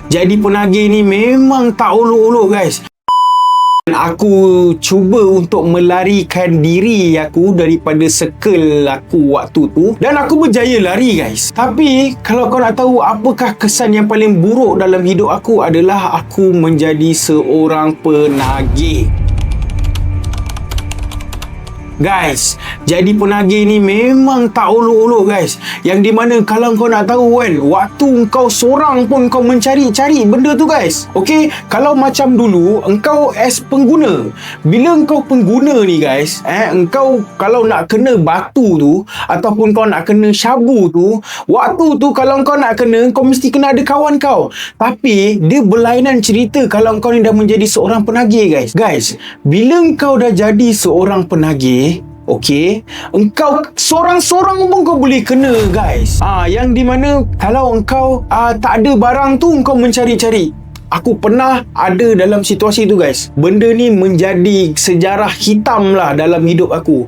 jadi penagih ni memang tak olok-olok guys. Aku cuba untuk melarikan diri aku daripada circle aku waktu tu, dan aku berjaya lari guys. Tapi kalau kau nak tahu apakah kesan yang paling buruk dalam hidup aku, adalah aku menjadi seorang penagih. Guys, jadi penagih ni memang tak olok-olok guys. Yang di mana kalau kau nak tahu kan, waktu kau seorang pun kau mencari-cari benda tu guys. Okey, kalau macam dulu engkau as pengguna, bila engkau pengguna ni guys, engkau kalau nak kena batu tu ataupun kau nak kena syabu tu, waktu tu kalau kau nak kena, kau mesti kena ada kawan kau. Tapi dia berlainan cerita kalau kau ni dah menjadi seorang penagih guys. Guys, bila engkau dah jadi seorang penagih, okey, engkau sorang-sorang pun kau boleh kena guys. Yang di mana kalau engkau tak ada barang tu, engkau mencari-cari. Aku pernah ada dalam situasi tu guys. Benda ni menjadi sejarah hitam lah dalam hidup aku.